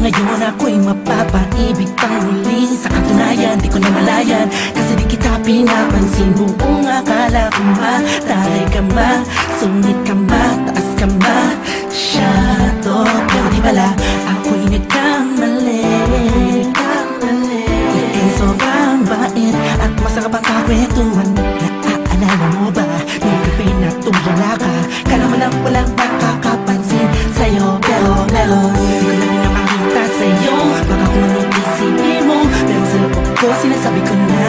Ngayon ako'y mapapaibig pang muli. Sa katunayan, di ko namalayan, kasi di kita pinapansin. Buong akala ko mataray ka ba, sungit ka ba, taas ka ba, shadow. Pero di pala, ako'y nagkamali. Ika'y sobrang bait at masarap ang kakwentuhan. Naaalala mo ba, nung gabi na tumula ka, kala mo lang walang nakakapansin sa'yo. Pero meron, di ko lang pinapakita sa'yo. Baka kung anong isipin mo, pero sa loob ko sinasabi ko na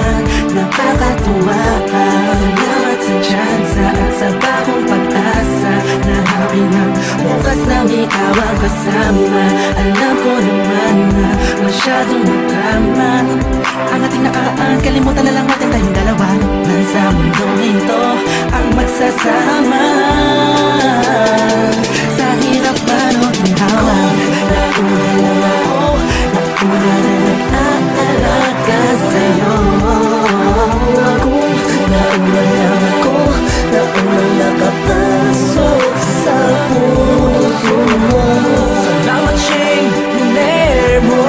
napakatuwa ka. Salamat sa tsansa at sa bagong pag-asa na habi ng bukas na ikaw ang kasama. Alam ko naman na masyadong magkama ang ating nakaraan, kalimutan na lang natin tayong dalawa. Nasa mundong ito ang magsasama. Sa hirap man o ginhawa, nauna lang ako, nauna na nag-aalaga sa'yo. Nauna lang ako, nauna nakapasok sa puso mo. Salamat Shane, niner mo.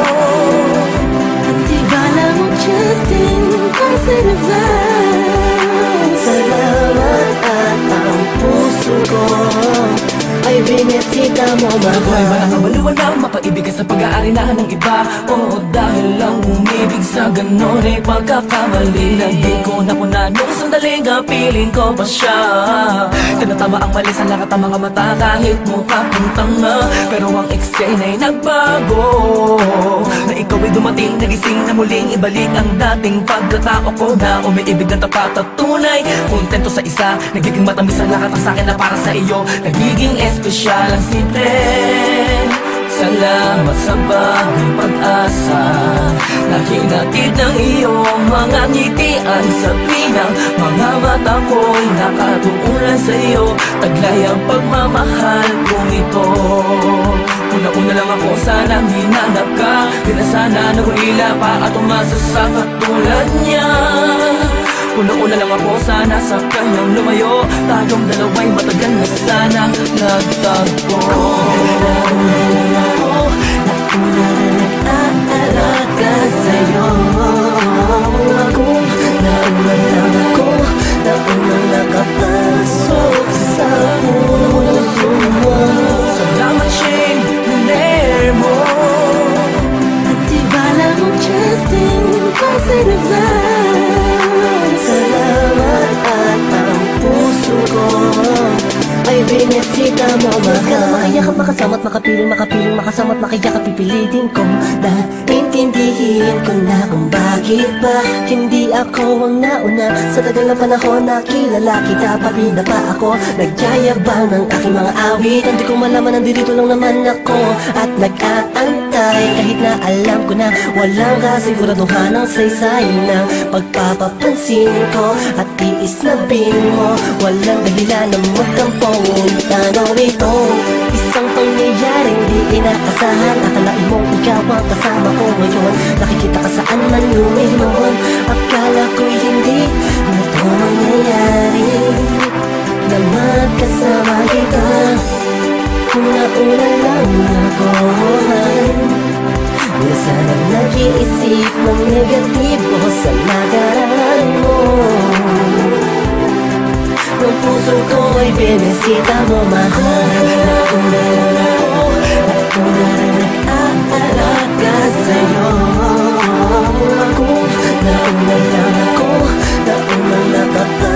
At di ba lang Justin, kasi advance. Salamat at ang puso ko ay binisita mo, mahal. Ako'y walang kabaluan lang mapaibig sa pag-aari na ng iba. Oo, dahil lang umibig sa ganon ay pagkakamali. Na di ko napuna nung sandaling piling ko pa siya. Tinatama ang mali sa lahat ng mga mata kahit mukha kong tanga. Pero ang eksena ay nagbago, na ikaw ay dumating, nagising na muling ibalik ang dating pagkatao ko na umiibig ng tapat at tunay. Kontento sa isa, nagiging matamis ang lahat ng sakin na para sa iyo. Nagiging espesyal ang simple. Salamat sa bagong pag-asa na hinatid ng iyong mga ngitian. Sa pinang mga mata ko'y nakatuunan sa iyo. Taglay ang pagmamahal kong ito. Una-una lang ako, sanang hinanap ka. Di na sana nagulila pa at umasa sa katulad niya. Una-una lang ako, sana sa kanyang lumayo. Tayong dalawa'y matagal na sanang nagtagpo. Nauna na nag-aalaga sa'yo. Nauna lang ako, nauna nakapasok sa puso mo. Salamat Shane, niner mo. At di ba lang Justin, kasi advance. Salamat at ang puso ko ay binisita mo, mahal. Ka na makayakap, makasama't makapiling, makasama't makayakap, pipilitin ko na intindihin ko na kung bakit ba hindi ako ang nauna. Sa tagal na panahon na kilala kita, pati na pa ako nagyayabang ng aking mga awit. Hindi ko malaman, nandito lang naman ako at nag-aantay. Kahit na alam ko na walang kasiguraduhan ang saysay ng pagpapapansin ko at tiis na bin mo. Walang dahilan na magkampong tanong ito. Isang pangyayaring di inaasahan. Akalain mong ikaw ang kasama ko ngayon. Nakikita ka saan man lumilon. Akala ko'y hindi na ito mangyayari, na magkasama kita. Una-una lang ako, na sanang nag-iisip ng negatibo sa nakaraan mo. Ang puso ko ay binisita mo, mahal. Nauna lang ako, nauna rin nag-aalaga sa'yo. Nauna lang ako, nauna nakapasok